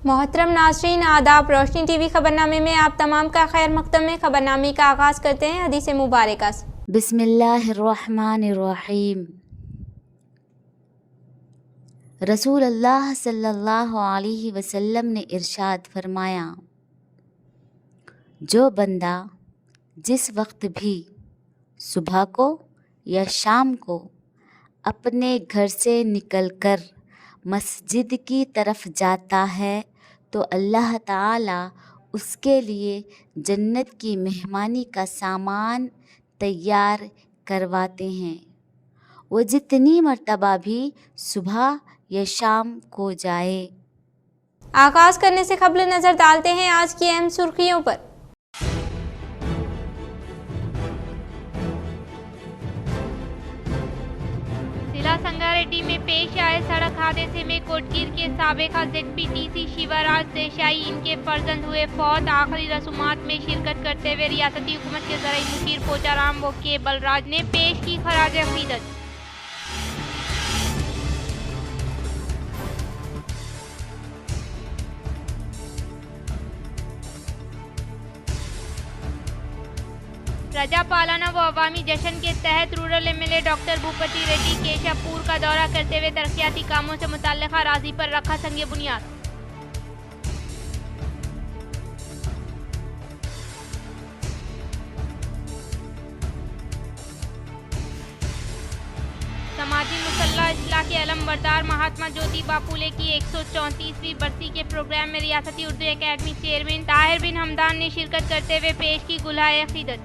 मोहतरम नाज़रीन, आदाब। रोशनी टीवी खबरनामे में आप तमाम का खैर मकदम में खबरनामे का आगाज़ करते हैं हदीस मुबारका से। बिस्मिल्लाहिर्रहमानिर्रहीम। रसूल अल्लाह सल्लल्लाहु अलैहि वसल्लम ने इरशाद फरमाया, जो बंदा जिस वक्त भी सुबह को या शाम को अपने घर से निकलकर मस्जिद की तरफ जाता है तो अल्लाह ताला उसके लिए जन्नत की मेहमानी का सामान तैयार करवाते हैं। वो जितनी मर्तबा भी सुबह या शाम को जाए। आगाज़ करने से कबल नज़र डालते हैं आज की अहम सुर्खियों पर। जिला संगारेड्डी में पेश आए सड़क हादसे में कोटगीर के साबिका ZPTC शिवराज देसाई इनके फर्जंद हुए फौत। आखिरी रसूमात में शिरकत करते हुए रियासती हुकूमत के ज़राई मुशीर पोचाराम व के बलराज ने पेश की खराज अक़ीदत। प्रजा पालना व अवामी जश्न के तहत rural MLA doctor Bhupathi Reddy Keshapur का दौरा करते हुए तरक्याती कामों से मुतल्लिक़ अराज़ी पर रखा संग बुनियाद। समाजी मुसल्ला इस्लाह के अलम बरदार महात्मा ज्योतिबा फूले की 134वीं बरसी के प्रोग्राम में रियासती उर्दू अकादमी चेयरमैन ताहिर बिन हमदान ने शिरकत करते हुए पेश की गुलाए अक़ीदत।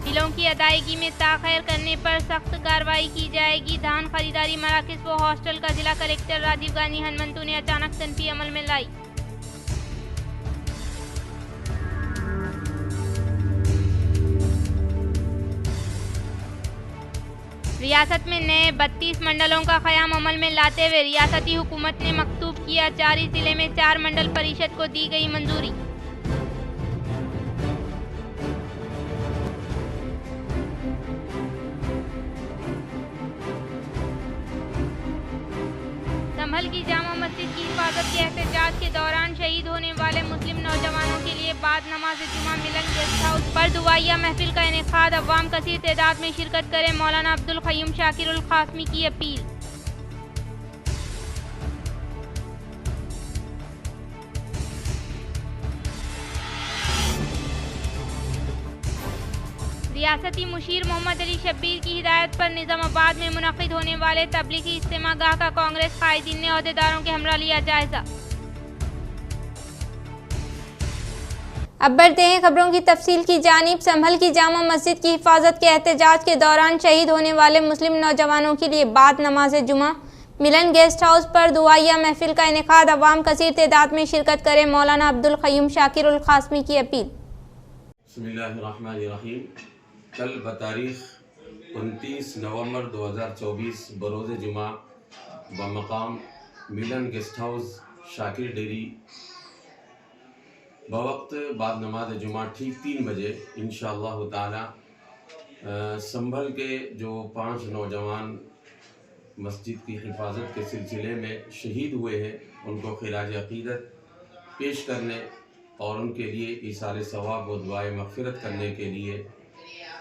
बिलों की अदायगी में ताख़ीर करने पर सख्त कार्रवाई की जाएगी। धान खरीदारी मराकज़ व हॉस्टल का जिला कलेक्टर राजीव गांधी हनुमंतु ने अचानक तनफी अमल में लाई। रियासत में नए 32 मंडलों का क़याम अमल में लाते हुए रियासती हुकूमत ने मकतूब किया जारी। जिले में 4 मंडल परिषद को दी गई मंजूरी। संभल की जामा मस्जिद की हिफाजत के एहतजाज के दौरान शहीद होने वाले मुस्लिम नौजवानों के लिए बाद नमाज जुमा मिलन गेस्ट हाउस पर दुआया महफिल का इनेकाद। अवाम कसीर तादाद में शिरकत करें, मौलाना अब्दुल क़य्यूम शाकिरुल क़ासमी की अपील। रियासती मुशीर मोहम्मद अली शब्बीर की हिदायत पर निज़ामाबाद में मुनक़िद होने वाले तबलीगी इज्तिमा गाह का कांग्रेस कायदीन ने ओहदेदारों के हमरा लिया जायजा। अब बढ़ते हैं खबरों की तफसील की जानिब। संभल की जामा मस्जिद की हिफाजत के एहतजाज के दौरान शहीद होने वाले मुस्लिम नौजवानों के लिए बाद नमाज जुमा मिलन गेस्ट हाउस पर दुआया महफिल का इनेकाद। अवाम कसीर तादाद में शिरकत करें, मौलाना अब्दुल क़य्यूम शाकिरुल क़ासमी की अपील। बिस्मिल्लाहिर्रहमानिर्रहीम। कल बतारीख़ 29 नवंबर 2024 बरोज़ जुमा बमकाम मिलन गेस्ट हाउस शाकिर डेरी बवक्त बाद नमाज जुमा ठीक 3 बजे इंशाअल्लाह ताला संभल के जो 5 नौजवान मस्जिद की हिफाजत के सिलसिले में शहीद हुए हैं उनको खिराज अक़ीदत पेश करने और उनके लिए ईसाल सवाब व दुआए मग़फ़िरत करने के लिए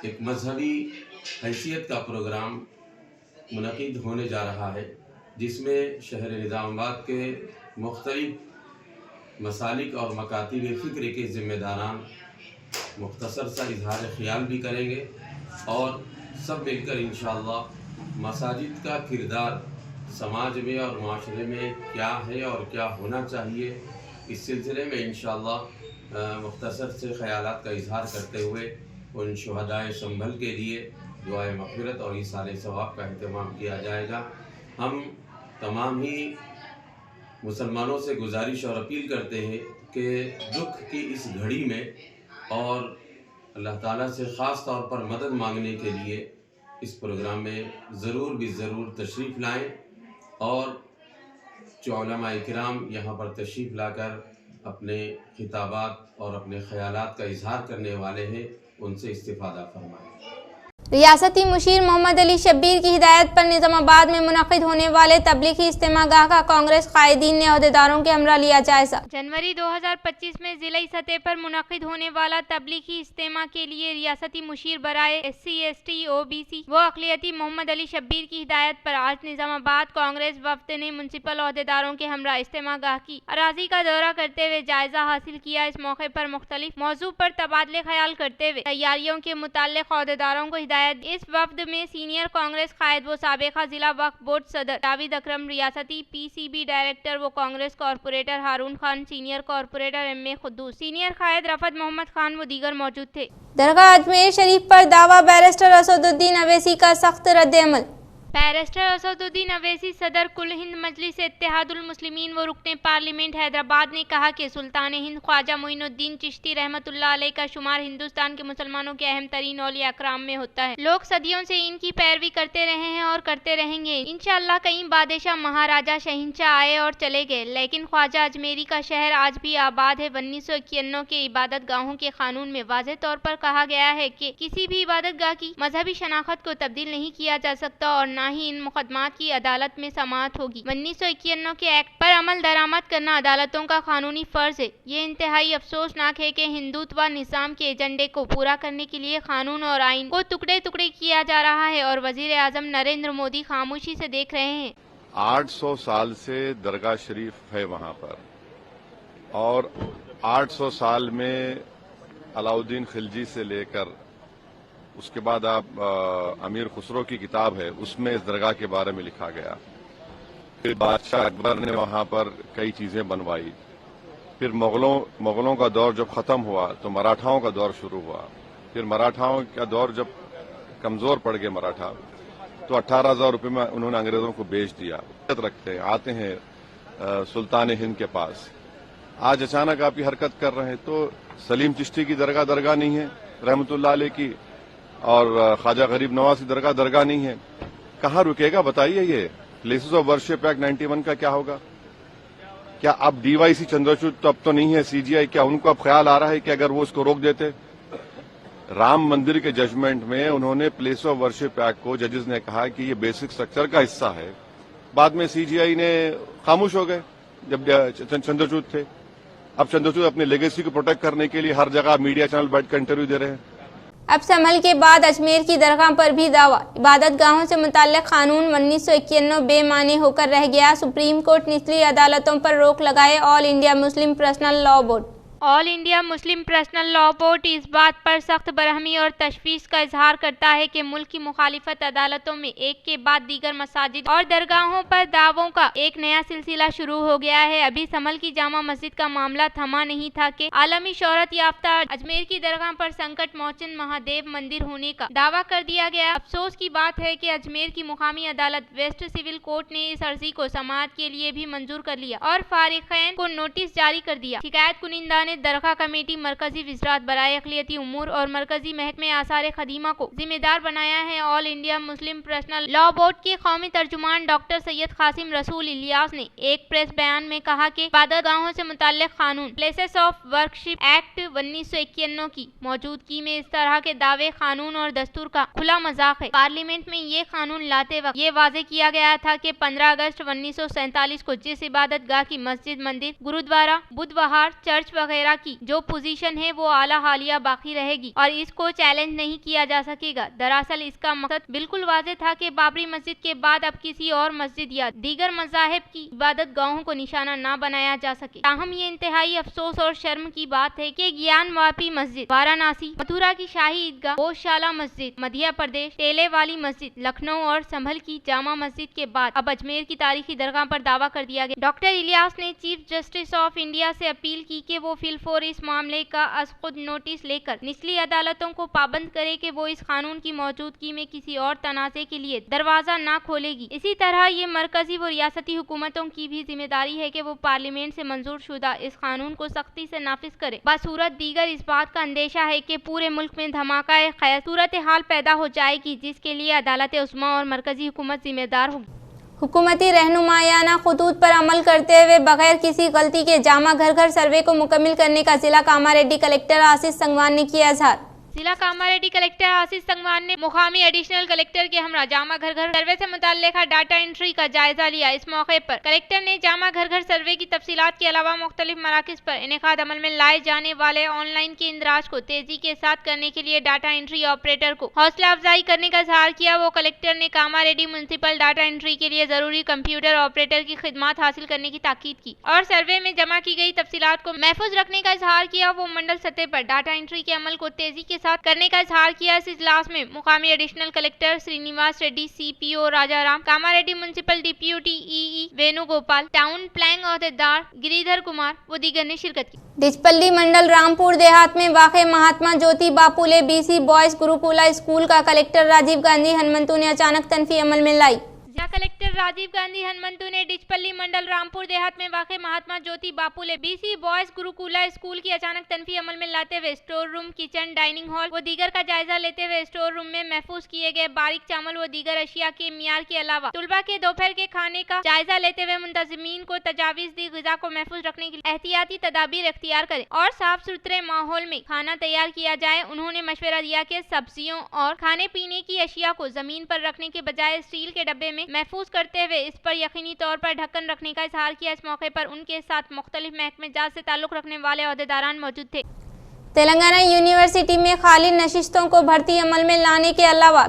एक मजहबी हैसियत का प्रोग्राम मुनक़िद होने जा रहा है, जिसमें शहर निज़ामाबाद के मुख्तलिफ़ मसालिक और मकातिब फ़िक्र के ज़िम्मेदारान मुख्तसर सा इजहार ख़याल भी करेंगे और सब मिलकर इंशाअल्लाह मसाजिद का किरदार समाज में और माशरे में क्या है और क्या होना चाहिए, इस सिलसिले में इंशाअल्लाह मुख्तसर से ख़यालात का इजहार करते हुए उन शुहदाए संभल के लिए दुआए मग़फ़िरत और ईसाले सवाब का अहतमाम किया जाएगा। हम तमाम ही मुसलमानों से गुजारिश और अपील करते हैं कि दुख की इस घड़ी में और अल्लाह ताला से ख़ास तौर पर मदद मांगने के लिए इस प्रोग्राम में ज़रूर तशरीफ़ लाएँ और जो उलमा इकराम यहाँ पर तशरीफ़ लाकर अपने खिताबात और अपने ख़यालात का इजहार करने वाले हैं उनसे इस्तिफादा फरमाएं। रियासती मुशीर मोहम्मद अली शब्बीर की हिदायत पर निजामाबाद में मुनक़िद होने वाले तबलीगी इज्तिमागाह का कांग्रेस कायदीन ने अहदेदारों के हमरा लिया जायजा। जनवरी 2025 में जिला सतह पर मुनक़िद होने वाला तबलीगी इज्तिमा के लिए रियासती मुशीर बराए SC ST OBC व अक़लियती मोहम्मद अली शब्बीर की हिदायत पर आज निजामाबाद कांग्रेस वफ़द ने म्युनिसिपल अहदेदारों के हमरा इज्तिमागाह की अराजी का दौरा करते हुए जायजा हासिल किया। इस मौके पर मुख्तलिफ मौजू पर तबादले ख्याल करते हुए तैयारियों के मुताल्लिक़ अहदेदारों को हिदायत। इस वफ़द में सीनियर कांग्रेस कायद व साबिक़ा जिला वक्फ बोर्ड सदर जावेद अकरम, रियासती PCB डायरेक्टर व Congress corporator Haroon Khan, senior corporator MA Quddus, senior कायद रफत मोहम्मद खान व दीगर मौजूद थे। दरगाह अजमेर शरीफ पर दावा बैरिस्टर असदुद्दीन अवैसी का सख्त रद्द-ए-अमल। बैरिस्टर असदुद्दीन अवैसी सदर कुल हिंद मजलिस इत्तेहादुल मुस्लिमीन व रुकने पार्लियामेंट हैदराबाद ने कहा कि सुल्तान हिंद ख्वाजा मोइनुद्दीन चिश्ती रहमतुल्लाह अलैह का शुमार हिंदुस्तान के मुसलमानों के अहम तरीन औलिया अकराम में होता है। लोग सदियों से इनकी पैरवी करते रहे हैं और करते रहेंगे। इंशाअल्लाह कई बादशाह, महाराजा, शहंशाह आए और चले गए, लेकिन ख्वाजा अजमेरी का शहर आज भी आबाद है। 1991 के इबादत गाहों के कानून में वाज़ेह तौर पर कहा गया है कि किसी भी इबादत गाह की मजहबी शनाख्त को तब्दील नहीं किया जा सकता और ना ही इन मुकदमात की अदालत में समाअत होगी। 1991 के एक्ट पर अमल दरामद करना अदालतों का कानूनी फर्ज है। ये इंतहाई अफसोसनाक है कि हिंदुत्व निज़ाम के एजेंडे को पूरा करने के लिए कानून और आइन को टुकड़े टुकड़े किया जा रहा है और वजीर आजम नरेंद्र मोदी खामोशी से देख रहे हैं। 800 साल से दरगाह शरीफ है वहां पर और 800 साल में अलाउद्दीन खिलजी से लेकर उसके बाद आप अमीर खुसरो की किताब है उसमें इस दरगाह के बारे में लिखा गया। फिर बादशाह अकबर ने वहां पर कई चीजें बनवाई। फिर मुगलों का दौर जब खत्म हुआ तो मराठाओं का दौर शुरू हुआ। फिर मराठाओं का दौर जब कमजोर पड़ गए मराठा तो 18,000 रुपये में उन्होंने अंग्रेजों को बेच दिया। रखते हैं आते हैं सुल्तान हिंद के पास, आज अचानक आप ये हरकत कर रहे हैं। तो सलीम चिश्ती की दरगाह नहीं है रहमतुल्लाह अलैह की और ख्वाजा गरीब नवाज की दरगाह नहीं है। कहाँ रुकेगा बताइए। ये प्लेसेस ऑफ वर्शिप एक्ट 91 का क्या होगा? क्या अब DYC चंद्रचूड़ तो अब तो नहीं है, CGI, क्या उनको अब ख्याल आ रहा है कि अगर वो इसको रोक देते? राम मंदिर के जजमेंट में उन्होंने प्लेस ऑफ वर्शिप एक्ट को जजेस ने कहा कि ये बेसिक स्ट्रक्चर का हिस्सा है। बाद में CGI ने खामोश हो गए जब चंद्रचूड़ थे। अब चंद्रचूड़ अपने लेगेसी को प्रोटेक्ट करने के लिए हर जगह मीडिया चैनल बैठकर इंटरव्यू दे रहे हैं। अब संभल के बाद अजमेर की दरगाह पर भी दावा। इबादत गाहों से मुताल्लिक़ कानून 1991 बेमानी होकर रह गया। सुप्रीम कोर्ट निचली अदालतों पर रोक लगाए। All India Muslim personal law board. All India Muslim personal law board इस बात पर सख्त बरहमी और तशवीश का इजहार करता है कि मुल्क की मुखालिफत अदालतों में एक के बाद दीगर मसाजिद और दरगाहों पर दावों का एक नया सिलसिला शुरू हो गया है। अभी संभल की जामा मस्जिद का मामला थमा नहीं था कि आलमी शोहरत याफ्ता अजमेर की दरगाह पर संकट मोचन महादेव मंदिर होने का दावा कर दिया गया। अफसोस की बात है कि अजमेर की मुकामी अदालत वेस्ट सिविल कोर्ट ने इस अर्जी को समाअत के लिए भी मंजूर कर लिया और फारिगैन को नोटिस जारी कर दिया। शिकायत कुनिंदा दरगाह कमेटी, मरकजी विज़रात बराए अक़लियती उमूर और मरकजी महकमे आसार खदीमा को जिम्मेदार बनाया है। All India Muslim personal law board के कौमी तर्जुमान डॉक्टर सैयद कासिम रसूल इलियास ने एक प्रेस बयान में कहा कि इबादतगाहों से मुताल्लिक़ कानून प्लेसेस ऑफ वर्शिप एक्ट 1991 की मौजूदगी में इस तरह के दावे कानून और दस्तूर का खुला मजाक है। पार्लियामेंट में ये कानून लाते वक्त ये वाज़ेह किया गया था कि 15 अगस्त 1947 को जिस इबादत गाह की मस्जिद, मंदिर, गुरुद्वारा, बुधवार, चर्च वगैरह की जो पोजीशन है वो आला हालिया बाकी रहेगी और इसको चैलेंज नहीं किया जा सकेगा। दरअसल इसका मकसद बिल्कुल वाज़ेह था कि बाबरी मस्जिद के बाद अब किसी और मस्जिद या दीगर मज़ाहिब की इबादत गाहों को निशाना न बनाया जा सके। ताहम ये इंतहाई अफसोस और शर्म की बात है कि ज्ञानवापी मस्जिद, वाराणसी, मथुरा की शाही ईदगाह, गौशाला मस्जिद, मध्य प्रदेश, टेले वाली मस्जिद, लखनऊ और संभल की जामा मस्जिद के बाद अब अजमेर की तारीखी दरगाह पर दावा कर दिया गया। डॉक्टर इलियास ने चीफ जस्टिस ऑफ इंडिया से अपील की कि वो फिलफोर इस मामले का खुद नोटिस लेकर निचली अदालतों को पाबंद करे कि वो इस कानून की मौजूदगी में किसी और तनाज़े के लिए दरवाजा ना खोलेगी। इसी तरह ये मरकजी व रियासती हुकूमतों की भी जिम्मेदारी है कि वो पार्लियामेंट से मंजूर शुदा इस कानून को सख्ती से नाफिज करे। बासूरत दीगर इस बात का अंदेशा है कि पूरे मुल्क में धमाका खैर सूरत हाल पैदा हो जाएगी जिसके लिए अदालत उस्मा और मरकजी हुकूमत जिम्मेदार होगी। हुकूमती रहनुमायाना खतूत पर अमल करते हुए बगैर किसी गलती के जामा घर घर सर्वे को मुकम्मल करने का जिला कामारेड्डी कलेक्टर आशीष संगवान ने किया इजहार। जिला कामारेड्डी कलेक्टर आशीष संगवान ने मुकामी एडिशनल कलेक्टर के हमरा जामा घर घर सर्वे से मुताल्लिका डाटा एंट्री का जायजा लिया। इस मौके पर कलेक्टर ने जामा घर घर सर्वे की तफसीलात के अलावा मुख्तलिफ मराकिज पर इनेकाद अमल में लाए जाने वाले ऑनलाइन के इंदराज को तेजी के साथ करने के लिए डाटा एंट्री ऑपरेटर को हौसला अफजाई करने का इजहार किया। वो कलेक्टर ने कामारेड्डी म्युनिसिपल डाटा एंट्री के लिए जरूरी कंप्यूटर ऑपरेटर की खिदमत हासिल करने की ताकीद की और सर्वे में जमा की गई तफसीलात को महफूज रखने का इजहार किया। वो मंडल सतह पर डाटा एंट्री के अमल को तेजी के साथ करने का इजहार किया। इस इजलास में मुकामी additional collector Srinivas Reddy, CPO Rajaram, Kamareddy municipal deputy EE Venugopal, town planning अहदेदार गिरिधर कुमार व दीगर ने शिरकत की। डिचपल्ली मंडल रामपुर देहात में वाक़े Mahatma Jyotiba Phule BC boys गुरुकुला school का कलेक्टर राजीव गांधी हनुमंतु ने अचानक तनफी अमल में लाई। जिला कलेक्टर राजीव गांधी हनुमंतु ने डिचपल्ली मंडल रामपुर देहात में वाक़े महात्मा ज्योति बापुले बीसी बॉयज गुरुकुला स्कूल की अचानक तनफी अमल में लाते हुए store room, kitchen, dining hall व दीगर का जायजा लेते हुए स्टोर रूम में महफूज किए गए बारीक चावल व दीगर अशिया के मियार के अलावा तुलबा के दोपहर के खाने का जायजा लेते हुए मुंतजिमीन को तजावीज दी ग़िज़ा को महफूज रखने के लिए एहतियाती तदाबीर इख्तियार करें और साफ सुथरे माहौल में खाना तैयार किया जाए। उन्होंने मशवरा दिया कि सब्जियों और खाने पीने की अशिया को जमीन पर रखने के बजाय स्टील के डब्बे में महफूज करते हुए इस पर यकीनी तौर पर ढक्कन रखने का इजहार किया। इस मौके पर उनके साथ मुख्तलिफ महकमे जात से ताल्लुक रखने वाले अहदेदारान मौजूद थे। तेलंगाना यूनिवर्सिटी में खाली नशिस्तों को भर्ती अमल में लाने के अलावा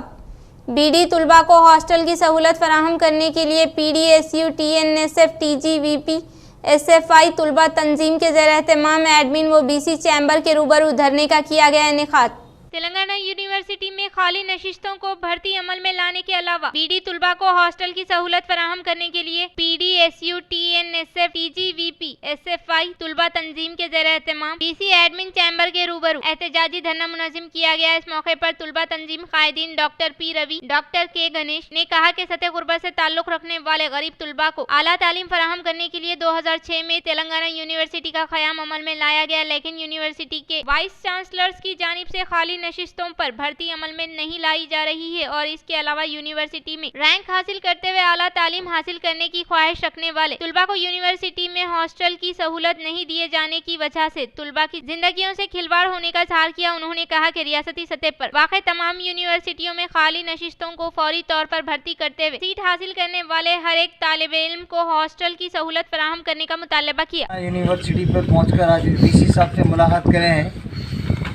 बीडी तुलबा को हॉस्टल की सहूलत फराहम करने के लिए पीडीएसयू, टीएनएसएफ, टीजीवीपी, एसएफआई तुलबा तंजीम के ज़ेर एहतमाम एडमिन व बीसी चैम्बर के रूबरू धरने का किया गया इनेकाद। तेलंगाना यूनिवर्सिटी में खाली नशिस्तों को भर्ती अमल में लाने के अलावा बीडी तुलबा को हॉस्टल की सहूलत फराहम करने के लिए पीडीएसयू, टीएनएसएफ, टीजीवीपी, एसएफआई तुलबा तंजीम के ज़ेर एहतमाम बीसी एडमिन चैम्बर के रूबरू एहतजाजी धरना मुनज़्ज़म किया गया। इस मौके पर तुलबा तंजीम कायदीन डॉक्टर पी रवि, डॉक्टर के गणेश ने कहा कि सतह गुर्बत से ताल्लुक रखने वाले गरीब तुलबा को आला तालीम फराहम करने के लिए 2006 में तेलंगाना यूनिवर्सिटी का क़याम अमल में लाया गया, लेकिन यूनिवर्सिटी के वाइस चांसलर्स की जानिब से खाली नशिस्तों पर भर्ती अमल में नहीं लाई जा रही है और इसके अलावा यूनिवर्सिटी में रैंक हासिल करते हुए आला तालीम हासिल करने की ख्वाहिश रखने वाले तुलबा को यूनिवर्सिटी में हॉस्टल की सहूलत नहीं दिए जाने की वजह से तुलबा की जिंदगियों से खिलवाड़ होने का इजहार किया। उन्होंने कहा कि रियासती सतह पर वाक़ई तमाम यूनिवर्सिटियों में खाली नशिस्तों को फौरी तौर पर भर्ती करते हुए सीट हासिल करने वाले हर एक तालिब इल्म को हॉस्टल की सहूलत फराहम करने का मुतालबा किया। यूनिवर्सिटी पर पहुँचकर आज डीसी साहब से मुलाकात करे हैं,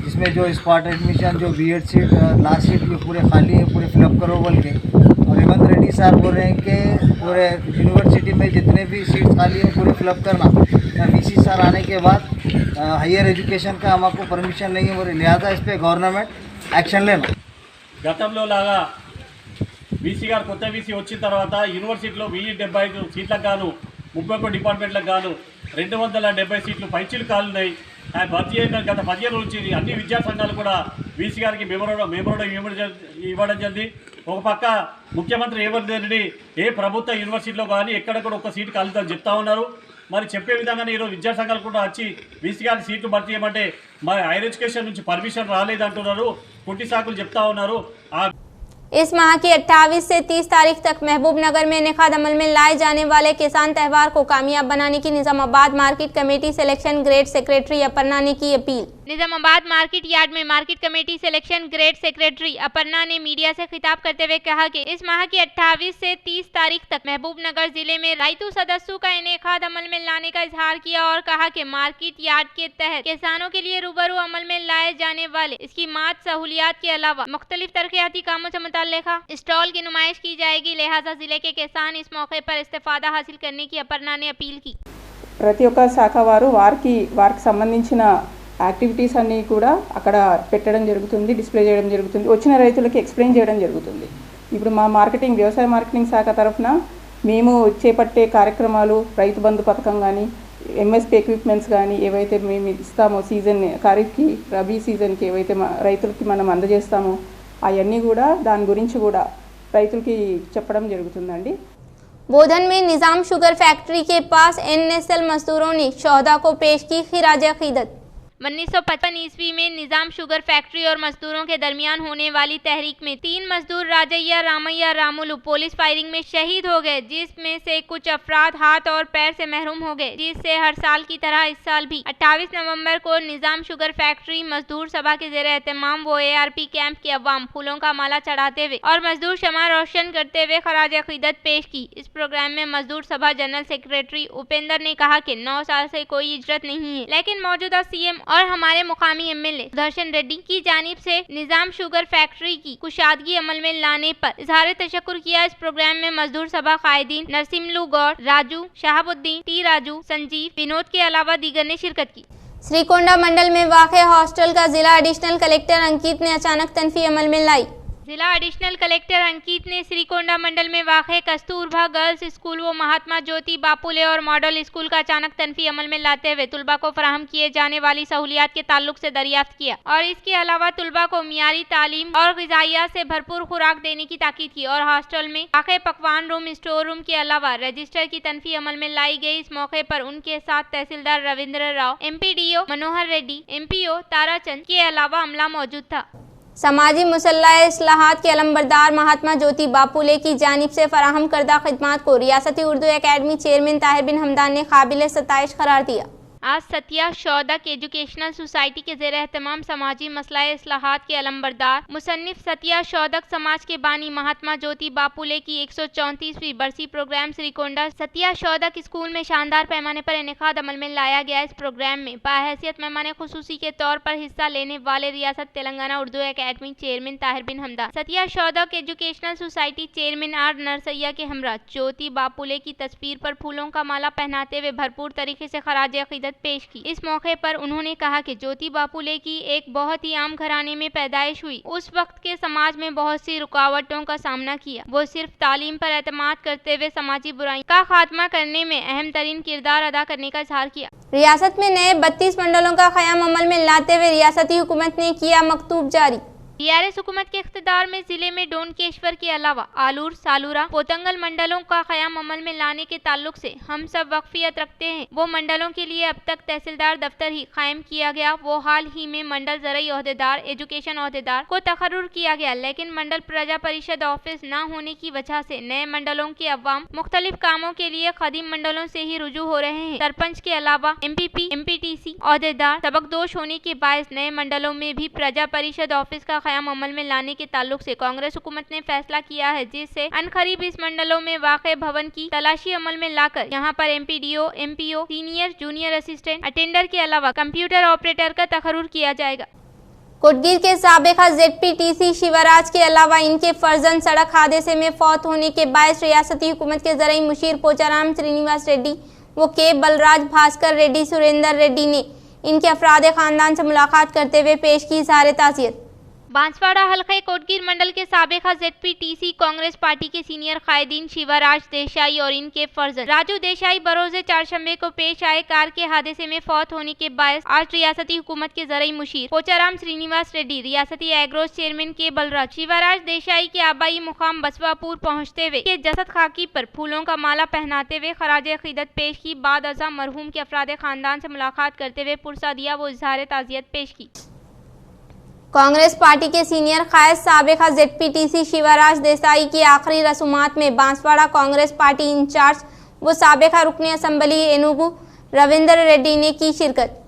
जिसमें जो स्पॉट एडमिशन जो बीएड सीट लास्ट सीट जो पूरे खाली है पूरे फिलअप करो बोल के, और हेमंत रेड्डी सर बोल रहे हैं कि पूरे यूनिवर्सिटी में जितने भी सीट खाली है पूरे फिलअप करना। बीसी सर आने के बाद हायर एजुकेशन का हमको परमिशन नहीं है, लिहाजा इस पर गवर्नमेंट एक्शन लेना। గతంలో లాగా బీసీ గారు కొత్త బీసీ వచ్చిన తర్వాత యూనివర్సిటీలో 1075 సీట్లకు గాను 31 డిపార్ట్మెంట్లకు గాను 270 సీట్లు పైచీలు కాలున్నాయి. ఆ భర్తీ అయిన గత 15 రోజుల నుంచి అన్ని విద్యా సంఘాలు కూడా బీసీ గారికి మెమోరాండం ఇవ్వడం జరిగింది. ఒక పక్క ముఖ్యమంత్రి రేవంత్ రెడ్డి ఏ ప్రభుత్వ యూనివర్సిటీలో కానీ ఎక్కడ కూడా ఒక సీటు కాలుతుందని చెప్తా ఉన్నారు. మరి చెప్పే విధంగానే ఈరోజు విద్యా సంఘాలు కూడా వచ్చి బీసీ గారి సీట్లు భర్తీ చేయమంటే మరి హైయర్ ఎడ్యుకేషన్ నుంచి పర్మిషన్ రాలేదంటున్నారు, కుట్టి సాకులు చెప్తా ఉన్నారు. इस माह की 28 से 30 तारीख तक महबूब नगर में इनेकाद अमल में लाए जाने वाले किसान त्यौहार को कामयाब बनाने की Nizamabad market committee selection grade secretary Aparna ने की अपील। निजामाबाद मार्केट यार्ड में market committee selection grade secretary Aparna ने मीडिया से खिताब करते हुए कहा कि इस माह की 28 से 30 तारीख तक महबूब नगर जिले में राइतू सदस्यों का इनेकाद अमल में लाने का इजहार किया और कहा कि मार्केट यार्ड के तहत किसानों के लिए रूबरू अमल में लाए जाने वाले इसकी मात सहूलियात के अलावा मुख्तलिफ तरक्याती कामों से मुताल्लिक़ स्टॉल की नुमाइश की जाएगी। लिहाजा जिले के किसान इस मौके पर इस्तेफादा हासिल करने की अपर्णा ने अपील की। ప్రతి ఒక్క శాఖ వారికి సంబంధించిన యాక్టివిటీస్ అన్నీ కూడా అక్కడ పెట్టడం జరుగుతుంది, డిస్ప్లే చేయడం జరుగుతుంది, వచ్చిన రైతులకి ఎక్స్ప్లెయిన్ చేయడం జరుగుతుంది. ఇప్పుడు మా వ్యవసాయ మార్కెటింగ్ శాఖ తరఫున మేము చేపట్టే కార్యక్రమాలు రైతు బంధు పథకం కానీ ఎంఎస్పీ ఎక్విప్మెంట్స్ కానీ ఏవైతే మేము ఇస్తామో సీజన్ ఖరీఫ్కి రబీ సీజన్కి ఏవైతే రైతులకి మనం అందజేస్తామో అవన్నీ కూడా దాని గురించి కూడా రైతులకి చెప్పడం జరుగుతుందండి। बोधन में निजाम शुगर फैक्ट्री के पास एनएसएल मजदूरों ने शोहदा को पेश की खिराज अकीदत। 1955 ईस्वी में निजाम शुगर फैक्ट्री और मजदूरों के दरमियान होने वाली तहरीक में 3 मजदूर राजैया रामैया रामुलु पुलिस फायरिंग में शहीद हो गए, जिसमें से कुछ अफराद हाथ और पैर से महरूम हो गए, जिससे हर साल की तरह इस साल भी 28 नवंबर को निजाम शुगर फैक्ट्री मजदूर सभा के ज़ेरे एहतमाम वो ARP कैंप के अवाम फूलों का माला चढ़ाते हुए और मजदूर शमा रोशन करते हुए खराज अकीदत पेश की। इस प्रोग्राम में मजदूर सभा जनरल सेक्रेटरी उपेंद्र ने कहा कि 9 साल से कोई इजरत नहीं है, लेकिन मौजूदा CM और हमारे मुकामी MLA सुदर्शन रेड्डी की जानिब से निजाम शुगर फैक्ट्री की कुशादगी अमल में लाने पर इजहार तशक्कुर किया। इस प्रोग्राम में मजदूर सभा कायदीन नरसिमलू गौड़, राजू, शहाबुद्दीन, टी राजू, संजीव, विनोद के अलावा दीगर ने शिरकत की। श्रीकोंडा मंडल में वाक़े हॉस्टल का जिला एडिशनल कलेक्टर अंकित ने अचानक तनफी अमल में लाई। जिला एडिशनल कलेक्टर अंकित ने श्रीकोंडा मंडल में वाक़े कस्तूरबा गर्ल्स स्कूल व महात्मा ज्योति बापुले और मॉडल स्कूल का अचानक तनफी अमल में लाते हुए तुलबा को फराहम किए जाने वाली सहूलियात के ताल्लुक से दरियाफ्त किया और इसके अलावा तुलबा को मियारी तालीम और ग़िज़ाइया से भरपूर खुराक देने की ताकीद की और हॉस्टल में वाक़े पकवान रूम, स्टोर रूम के अलावा रजिस्टर की तनफी अमल में लाई गई। इस मौके पर उनके साथ तहसीलदार रविंद्र राव, MPDO मनोहर रेड्डी, MPO ताराचंद के अलावा अमला मौजूद था। समाजी मुसल्लाह इस्लाहात के अलमबरदार महात्मा ज्योति बापुले की जानिब से फराहम करदा खिदमात को रियासती उर्दू एकेडमी चेयरमैन ताहिर बिन हमदान ने काबिल सताइश करार दिया। आज सतिया शौदक एजुकेशनल सोसाइटी के ज़ेरे एहतमाम समाजी मसला इस्लाहात के अलमबरदार मुसन्निफ सतिया शौदक समाज के बानी महात्मा ज्योति बापुले की 134वीं बरसी प्रोग्राम श्रीकोंडा सतिया शौदक स्कूल में शानदार पैमाने पर इनेकाद अमल में लाया गया। इस प्रोग्राम में बाहैसियत मेहमान खुसूसी के तौर पर हिस्सा लेने वाले रियासत Telangana Urdu academy chairman Tahir bin Hamdan, Satya Shodhak educational society chairman R Narsaiah के हमरा ज्योति बापुले की तस्वीर पर फूलों का माला पहनाते हुए भरपूर तरीके से खराज अकीदत पेश की। इस मौके पर उन्होंने कहा कि ज्योति बापुले की एक बहुत ही आम घराने में पैदाइश हुई। उस वक्त के समाज में बहुत सी रुकावटों का सामना किया। वो सिर्फ तालीम पर एतमाद करते हुए समाजी बुराई का खात्मा करने में अहम तरीन किरदार अदा करने का इजहार किया। रियासत में नए 32 मंडलों का क़याम अमल में लाते हुए रियासती हुकूमत ने किया मकतूब जारी। TRS हुकूमत के इख्तिदार में जिले में डोनकेश्वर के अलावा आलूर, सालूरा, पोतंगल मंडलों का क़याम अमल में लाने के ताल्लुक से हम सब वक्फियत रखते हैं। वो मंडलों के लिए अब तक तहसीलदार दफ्तर ही कायम किया गया। वो हाल ही में मंडल ज़रई ओहदेदार, एजुकेशन ओहदेदार को तकर्रुर किया गया, लेकिन मंडल प्रजा परिषद ऑफिस न होने की वजह से नए मंडलों के अवाम मुख्तलिफ कामों के लिए कदीम मंडलों से ही रुजू हो रहे हैं। सरपंच के अलावा MPP, MPTC ओहदेदार सबकदोश होने के बायस नए मंडलों में भी प्रजा परिषद ऑफिस का क़याम अमल में लाने के ताल्लुक से कांग्रेस हुकूमत ने फैसला किया है, जिससे अनकरीब इस मंडलों में वाक़े भवन की तलाशी अमल में लाकर यहाँ पर MPDO, MPO, senior junior assistant attender के अलावा कंप्यूटर ऑपरेटर का तकर्रुर किया जाएगा। कोटगीर के साबिका ZPTC शिवराज के अलावा इनके फर्जंद सड़क हादसे में फौत होने के बायस रियासती हुकूमत के ज़रई मुशीर पोचाराम श्रीनिवास रेड्डी व के बलराज भास्कर रेड्डी सुरेंद्र रेड्डी ने इनके अफराद खानदान से मुलाकात करते हुए पेश की इज़हार ताज़ियत। बांसवाड़ा हल्के कोटगीर मंडल के साबिका ZPTC कांग्रेस पार्टी के सीनियर कायदीन शिवराज देसाई और इनके फर्जंद राजू देसाई बरोज़े चारशंबे को पेश आए कार के हादसे में फौत होने के बायस आज रियासती हुकूमत के ज़रई मुशीर पोचाराम श्रीनिवास रेड्डी, रियासती एग्रोज चेयरमैन के बलराज शिवराज देसाई के आबाई मुकाम बसवापुर पहुँचते हुए के जसद खाकी पर फूलों का माला पहनाते हुए खराज अकीदत पेश की। बाद अज़ा मरहूम के अफराद खानदान से मुलाकात करते हुए पुरसादिया वो इज़हार ताज़ियत पेश की। कांग्रेस पार्टी के सीनियर कायद साबिका ZPTC शिवराज देसाई की आखिरी रसूमात में बांसवाड़ा कांग्रेस पार्टी इंचार्ज व साबिका रुकन असम्बली एनुगु रविंद्र रेड्डी ने की शिरकत।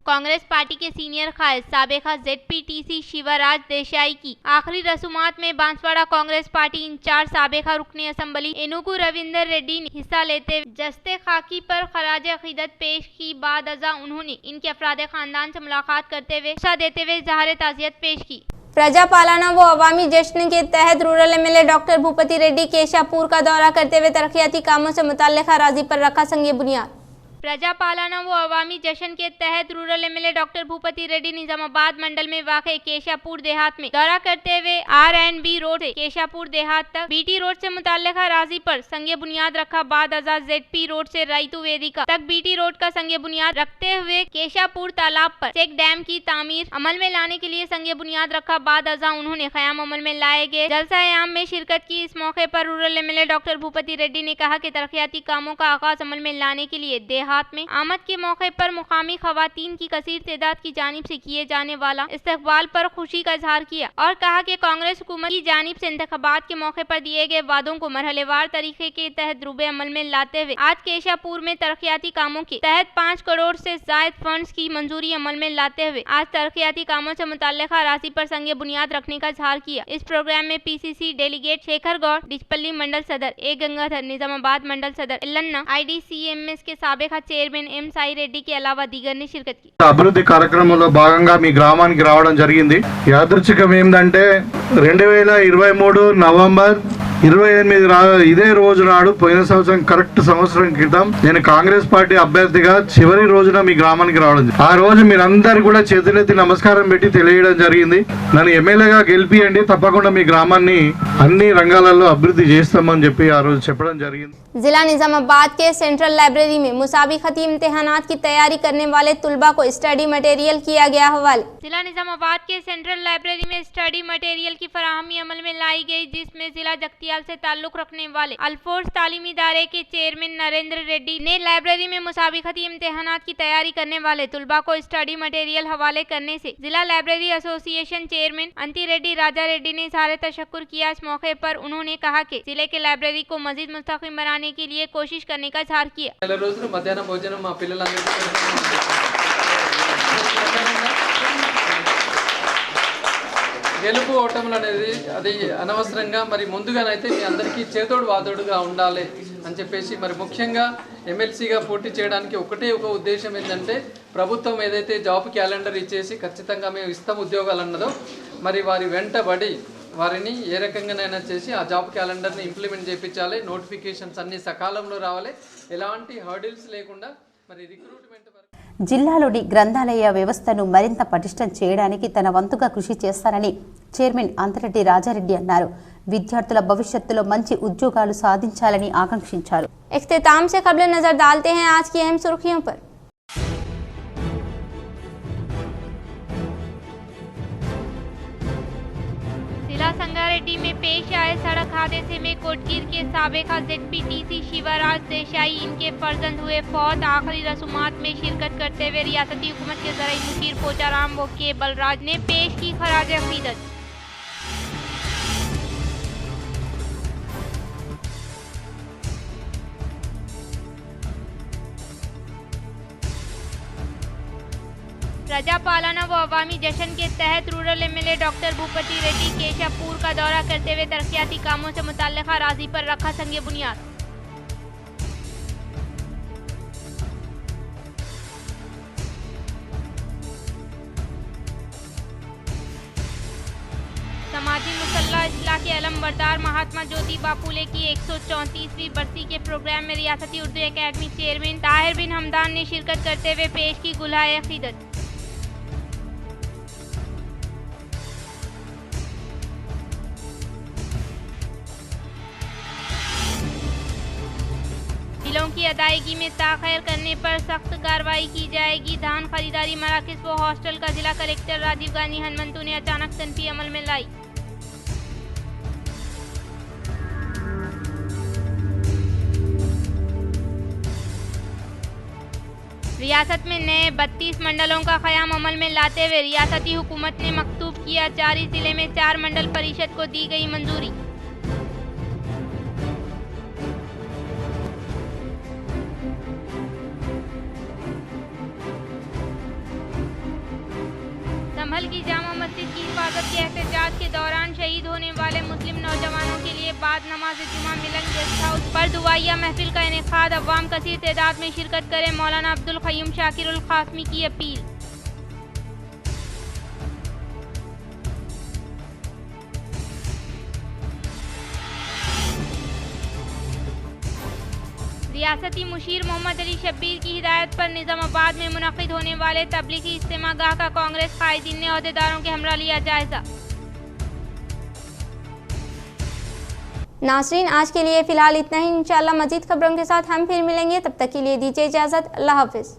कांग्रेस पार्टी के सीनियर कायद साबिका ZPTC शिवराज देसाई की आखिरी रसूमात में बांसवाड़ा कांग्रेस पार्टी इंचार्ज साबिका रुकन असम्बली एनुगु रविंद्र रेड्डी ने हिस्सा लेते जस्ते खाकी पर खराज अकीदत पेश की। बाद अज़ा उन्होंने इनके अफराद खानदान से मुलाकात करते हुए हिस्सा देते हुए इज़हार ताज़ियत पेश की। प्रजा पालना व अवामी जश्न के तहत rural MLA doctor Bhupathi Reddy Keshapur का दौरा करते हुए तरक्याती कामों से मुताल्लिक़ अराज़ी पर रखा संग बुनियाद। प्रजा पालना व अवामी जश्न के तहत rural MLA doctor Bhupathi Reddy Nizamabad mandal में वाक़े केशापुर देहात में दौरा करते हुए R&B रोड से केशापुर देहात तक BT रोड से मुताल्लिक़ अराज़ी पर संग बुनियाद रखा। बाद अज़ा ZP रोड से रायतू वेदिका तक BT रोड का संग बुनियाद रखते हुए केशापुर तालाब पर चेक डैम की तामीर अमल में लाने के लिए संग बुनियाद रखा। बाद अज़ा उन्होंने क़याम अमल में लाए गए जलसा-ए-आम में शिरकत की। इस मौके पर rural MLA doctor Bhupathi Reddy ने कहा कि तरक्याती कामों का आगाज अमल में लाने के लिए देहात सौगात में आमद के मौके पर मुकामी खवातीन की कसीर तादाद की जानिब से किए जाने वाला इस्तकबाल पर खुशी का इजहार किया और कहा कि कांग्रेस हुकूमत की जानिब से इंतखाबात के मौके पर दिए गए वादों को मरहलेवार तरीके के तहत रूबे अमल में लाते हुए आज केशापुर में तरक्याती कामों के तहत 5 करोड़ से जायद फंड्स की मंजूरी अमल में लाते हुए आज तरक्याती कामों से मुतल्लिका राशि पर संगे बुनियाद रखने का इजहार किया। इस प्रोग्राम में PCC डेलीगेट शेखर गौड़, डिचपल्ली मंडल सदर ए गंगाधर, निजामाबाद मंडल सदर इल्लन्ना, IDCMS के साबिका चेयरमैन M साई रेड्डी के अलावा दीगर ने शिरकत की। అభివృద్ధి కార్యక్రమంలో భాగంగా మీ గ్రామానికి రావడం జరిగింది. యాదృచ్ఛికం ఏంటంటే 2023 నవంబర్ 28 ఇదే రోజు నాడు పోయిన సంవత్సరం కరెక్ట్ సంవత్సరం క్రితం నేను కాంగ్రెస్ పార్టీ అభ్యర్థిగా చివరి రోజున మీ గ్రామానికి రావడం. ఆ రోజు మీరందరూ కూడా చేతులెత్తి నమస్కారం పెట్టి తెలియడం జరిగింది, నన్ను ఎమ్మెల్యేగా గెలిపియండి, తప్పకుండా మీ గ్రామాన్ని అన్ని రంగాలలో అభివృద్ధి చేస్తామని చెప్పి ఆ రోజు చెప్పడం జరిగింది. जिला निजामाबाद के सेंट्रल लाइब्रेरी में मुसाबिकती इम्तिहानात की तैयारी करने वाले तुलबा को स्टडी मटेरियल किया गया हवाले। जिला निजामाबाद के सेंट्रल लाइब्रेरी में स्टडी मटेरियल की फराहमी अमल में लाई गई, जिसमें जिला जगतियाल से ताल्लुक रखने वाले अल्फोर्स तालीमी इदारे के चेयरमैन नरेंद्र रेड्डी ने लाइब्रेरी में मुसाबिकती इम्तिहानात की तैयारी करने वाले तुलबा को स्टडी मटेरियल हवाले करने से जिला लाइब्रेरी एसोसिएशन चेयरमैन अंति रेड्डी राजा रेड्डी ने इज़हार तशक्कुर किया। इस मौके पर उन्होंने कहा कि जिले के लाइब्रेरी को मजीद मुस्तक़िम बनाने के लिए कोशिश करने का इज़हार किया। నెల రోజులు మధ్యాహ్నం భోజనం మా పిల్లలందరికీ గెలుపు ఓటములు అనేది అది అనవసరంగా మరి ముందుగానైతే మీ అందరికీ చేతోడు వాదోడుగా ఉండాలి అని చెప్పేసి మరి ముఖ్యంగా ఎమ్మెల్సీగా పోటీ చేయడానికి ఒకటే ఒక ఉద్దేశం ఏంటంటే ప్రభుత్వం ఏదైతే జాబ్ క్యాలెండర్ ఇచ్చేసి ఖచ్చితంగా మేము ఇస్తాం ఉద్యోగాలు అన్నదో మరి వారి వెంటబడి వారిని ఏ రకంగానైనా చేసి ఆ జాబ్ క్యాలెండర్ని ఇంప్లిమెంట్ చేయించాలి, నోటిఫికేషన్స్ అన్ని సకాలంలో రావాలి, ఎలాంటి హర్డిల్స్ లేకుండా మరి రిక్రూట్మెంట్ జిల్లాలోని గ్రంథాలయ వ్యవస్థను మరింత పటిష్టం చేయడానికి తన వంతుగా కృషి చేస్తానని చైర్మన్ అంతరెడ్డి రాజారెడ్డి అన్నారు. విద్యార్థుల భవిష్యత్తులో మంచి ఉద్యోగాలు సాధించాలని ఆకాంక్షించారు. इख्तिताम से खबरें नजर डालते हैं आज की अहम सुर्खियों पर। जिला संगारेड्डी में पेश आए सड़क हादसे में कोटगीर के साबिका ZPTC शिवराज देसाई इनके फर्जंद हुए फौत। आखिरी रसूमात में शिरकत करते हुए रियासती हुकूमत के ज़राई मुशीर पोचाराम के बलराज ने पेश की खराज अकीदत। प्रजा पालना व अवामी जश्न के तहत rural MLA doctor Bhupathi Reddy Keshapur का दौरा करते हुए तरक्याती कामों से मुतल्लिका राजी पर रखा संगे बुनियाद। समाजी मुसल्ला इस्लाह के अलम बरदार महात्मा ज्योतिबा फूले की 134वीं बरसी के प्रोग्राम में रियासती उर्दू एकेडमी चेयरमैन ताहिर बिन हमदान ने शिरकत करते हुए पेश की गुलाए अकीदत। बिलों की अदायगी में ताख़ीर करने पर सख्त कार्रवाई की जाएगी। धान खरीदारी मराकज़ व हॉस्टल का जिला कलेक्टर राजीव गांधी हनुमंतु ने अचानक तनफी अमल में लाई। रियासत में नए 32 मंडलों का क़याम अमल में लाते हुए रियासती हुकूमत ने मकतूब किया जारी। जिले में 4 मंडल परिषद को दी गई मंजूरी। संभल की जामा मस्जिद की हिफाजत के एहतजाज के दौरान शहीद होने वाले मुस्लिम नौजवानों के लिए बाद नमाज जुमा मिलन गेस्ट हाउस पर दुआया महफिल का इनेकाद। अवाम कसीर तादाद में शिरकत करें, मौलाना अब्दुल क़य्यूम शाकिरुल क़ासमी की अपील। रियासती मुशीर मोहम्मद अली शब्बीर की हिदायत पर निजामाबाद में मुनक़िद होने वाले तबलीगी इज्तिमागाह का कांग्रेस कायदीन ने अहदेदारों के हमरा लिया जायजा। नाज़रीन, आज के लिए फ़िलहाल इतना ही। इंशाअल्लाह मज़ीद खबरों के साथ हम फिर मिलेंगे। तब तक के लिए दीजिए इजाज़त। अल्लाह हाफ़िज़।